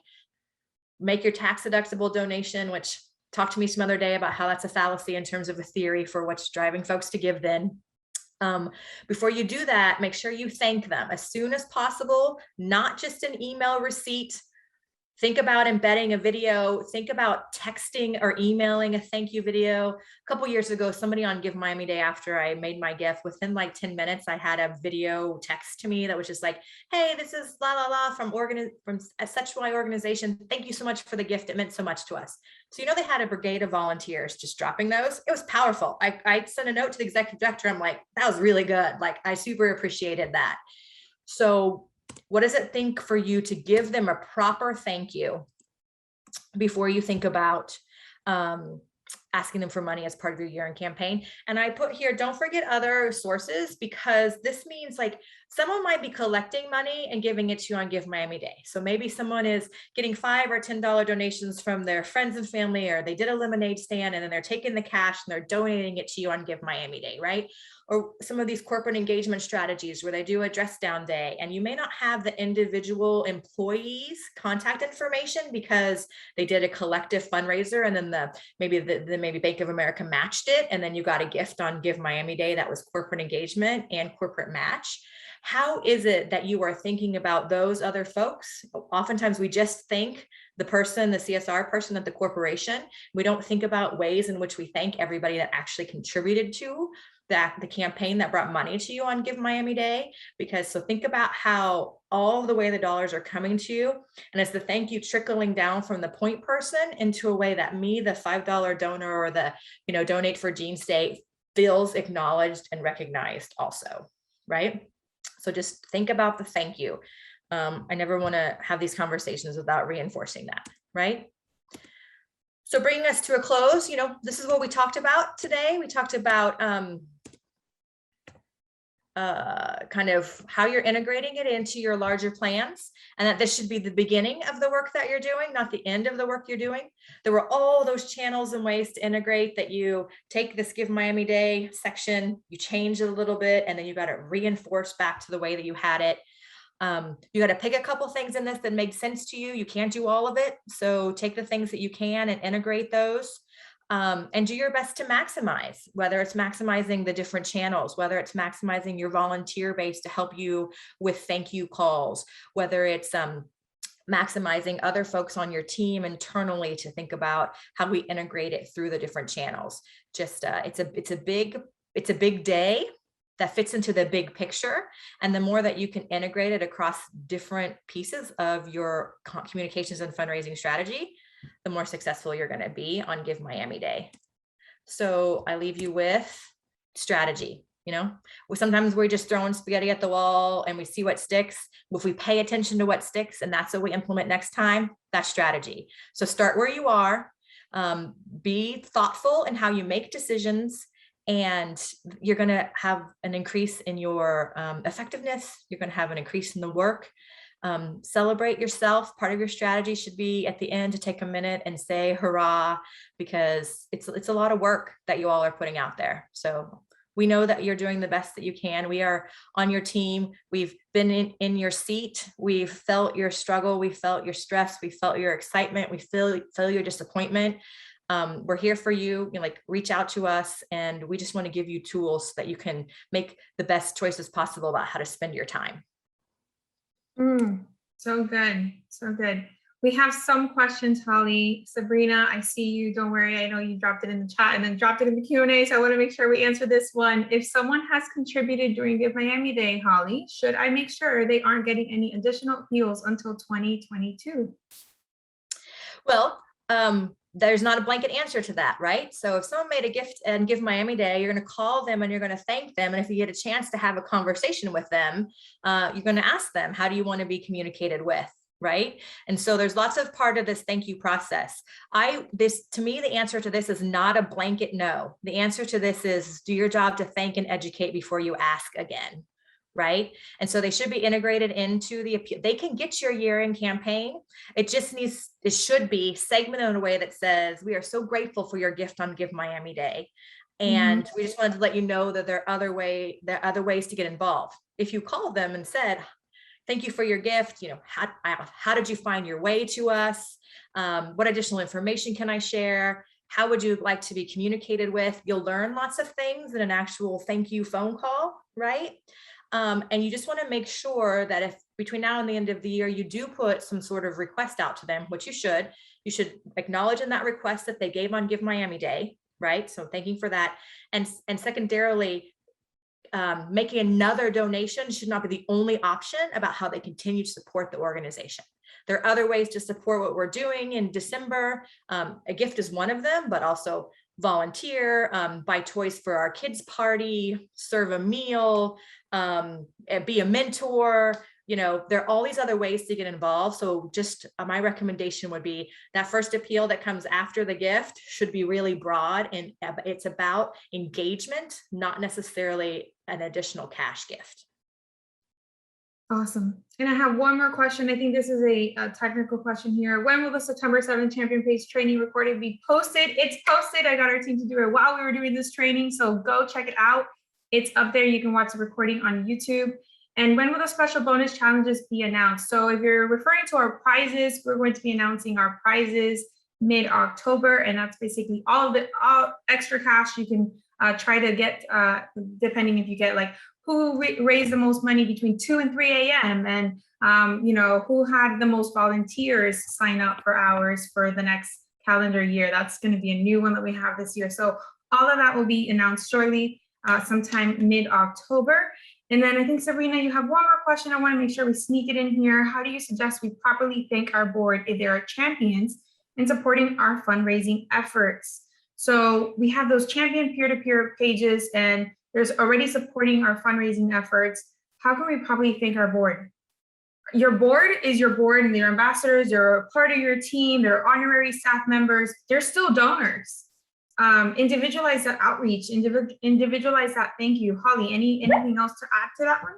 make your tax deductible donation, which talk to me some other day about how that's a fallacy in terms of a theory for what's driving folks to give then. Before you do that, make sure you thank them as soon as possible, not just an email receipt. Think about embedding a video, think about texting or emailing a thank you video. A couple years ago, somebody on Give Miami Day, after I made my gift, within like 10 minutes, I had a video text to me that was just like, hey, this is la la la from a such Y organization. Thank you so much for the gift. It meant so much to us. So, you know, they had a brigade of volunteers just dropping those. It was powerful. I sent a note to the executive director. I'm like, that was really good. Like, I super appreciated that. So what does it think for you to give them a proper thank you before you think about asking them for money as part of your year-end campaign? And I put here, don't forget other sources, because this means like someone might be collecting money and giving it to you on Give Miami Day. So maybe someone is getting $5 or $10 donations from their friends and family, or they did a lemonade stand and then they're taking the cash and they're donating it to you on Give Miami Day, right? Or some of these corporate engagement strategies where they do a dress down day and you may not have the individual employees' contact information because they did a collective fundraiser and then maybe Bank of America matched it, and then you got a gift on Give Miami Day that was corporate engagement and corporate match. How is it that you are thinking about those other folks? Oftentimes we just think the person, the CSR person at the corporation. We don't think about ways in which we thank everybody that actually contributed to the campaign that brought money to you on Give Miami Day. Because so think about how all the way the dollars are coming to you, and it's the thank you trickling down from the point person into a way that me, the $5 donor, or the, you know, donate for Jean's Day, feels acknowledged and recognized also, right? So just think about the thank you. I never want to have these conversations without reinforcing that, right? So bringing us to a close, you know, this is what we talked about today. We talked about kind of how you're integrating it into your larger plans, and that this should be the beginning of the work that you're doing, not the end of the work you're doing. There were all those channels and ways to integrate that you take this Give Miami Day section, you change it a little bit, and then you got to reinforce back to the way that you had it. You got to pick a couple things in this that make sense to you. You can't do all of it. So take the things that you can and integrate those. And do your best to maximize, whether it's maximizing the different channels, whether it's maximizing your volunteer base to help you with thank you calls, whether it's maximizing other folks on your team internally to think about how we integrate it through the different channels. Just it's a big day that fits into the big picture. And the more that you can integrate it across different pieces of your communications and fundraising strategy, the more successful you're going to be on Give Miami Day. So I leave you with strategy. You know, sometimes we're just throwing spaghetti at the wall and we see what sticks. If we pay attention to what sticks and that's what we implement next time, that's strategy. So start where you are, be thoughtful in how you make decisions, and you're going to have an increase in your effectiveness. You're going to have an increase in the work. Celebrate yourself. Part of your strategy should be at the end to take a minute and say hurrah, because it's a lot of work that you all are putting out there. So We know that you're doing the best that you can. We are on your team. We've been in your seat. We've felt your struggle. We felt your stress. We felt your excitement. We feel your disappointment. We're here for you. Like, reach out to us, and we just want to give you tools so that you can make the best choices possible about how to spend your time. So good. So good. We have some questions, Holly. Sabrina, I see you. Don't worry. I know you dropped it in the chat and then dropped it in the Q&A. So I want to make sure we answer this one. If someone has contributed during Give Miami Day, Holly, should I make sure they aren't getting any additional appeals until 2022? Well, there's not a blanket answer to that, right? So if someone made a gift and Give Miami Day, you're going to call them and you're going to thank them. And if you get a chance to have a conversation with them, you're going to ask them, how do you want to be communicated with? Right. And so there's lots of part of this thank you process. To me, the answer to this is not a blanket no. The answer to this is do your job to thank and educate before you ask again. Right. And so they should be integrated into the appeal. They can get your year-end campaign. It should be segmented in a way that says, we are so grateful for your gift on Give Miami Day. And we just wanted to let you know that there are other ways to get involved. If you called them and said, thank you for your gift, how did you find your way to us? What additional information can I share? How would you like to be communicated with? You'll learn lots of things in an actual thank you phone call, right? And you just want to make sure that if between now and the end of the year, you do put some sort of request out to them, which you should acknowledge in that request that they gave on Give Miami Day, right? So thanking for that. And secondarily, making another donation should not be the only option about how they continue to support the organization. There are other ways to support what we're doing in December. A gift is one of them, but also volunteer, buy toys for our kids' party, serve a meal, be a mentor. There are all these other ways to get involved. So just my recommendation would be that first appeal that comes after the gift should be really broad, and it's about engagement, not necessarily an additional cash gift. Awesome. And I have one more question. I think this is a technical question here. When will the September 7th Champion Page training recording be posted? It's posted. I got our team to do it while we were doing this training. So go check it out. It's up there. You can watch the recording on YouTube. And when will the special bonus challenges be announced? So if you're referring to our prizes, we're going to be announcing our prizes mid-October. And that's basically all extra cash you can try to get, depending if you get like who raised the most money between 2 and 3 a.m. and who had the most volunteers sign up for hours for the next calendar year. That's going to be a new one that we have this year. So all of that will be announced shortly, sometime mid-October. And then I think, Sabrina, you have one more question. I want to make sure we sneak it in here. How do you suggest we properly thank our board if they are champions in supporting our fundraising efforts? So we have those champion peer-to-peer pages, and there's already supporting our fundraising efforts. How can we properly thank our board? Your board is your board, and they're ambassadors. They're a part of your team. They're honorary staff members. They're still donors. Individualize that outreach. Individualize that thank you. Holly, anything else to add to that one?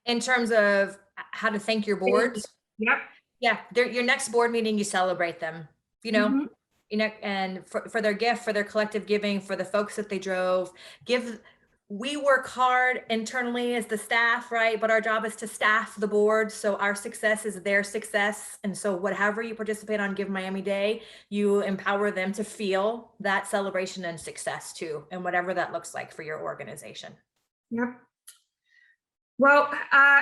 In terms of how to thank your boards? Yep. Yeah, your next board meeting, you celebrate them. And for their gift, for their collective giving, for the folks that they drove. We work hard internally as the staff, right? But our job is to staff the board. So our success is their success. And so whatever you participate on Give Miami Day, you empower them to feel that celebration and success too, and whatever that looks like for your organization. Yep. Well,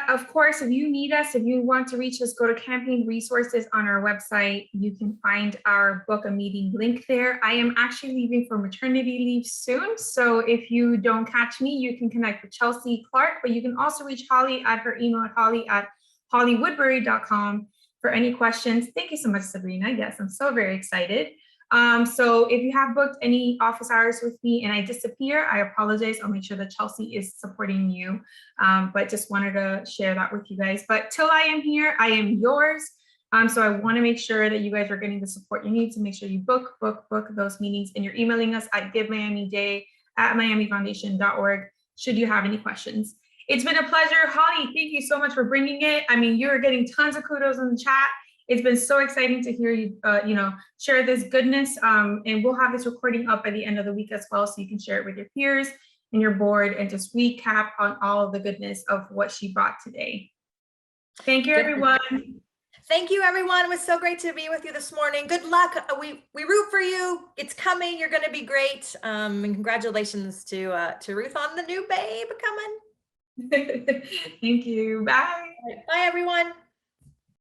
of course, if you need us, if you want to reach us, go to campaign resources on our website. You can find our book a meeting link there. I am actually leaving for maternity leave soon. So if you don't catch me, you can connect with Chelsea Clark, but you can also reach Holly at her email at holly@hollywoodbury.com for any questions. Thank you so much, Sabrina. Yes, I'm so very excited. So if you have booked any office hours with me and I disappear, I apologize. I'll make sure that Chelsea is supporting you, but just wanted to share that with you guys. But till I am here, I am yours. So I want to make sure that you guys are getting the support you need to make sure you book those meetings, and you're emailing us at givemiamiday@miamifoundation.org should you have any questions. It's been a pleasure. Holly, thank you so much for bringing it. I mean, you're getting tons of kudos in the chat. It's been so exciting to hear you, share this goodness. And we'll have this recording up by the end of the week as well, so you can share it with your peers. and your board and just recap on all of the goodness of what she brought today. Thank you, everyone. Thank you, everyone. It was so great to be with you this morning. Good luck. We root for you. It's coming. You're going to be great. And congratulations to Ruth on the new babe coming. Thank you. Bye. Bye, everyone.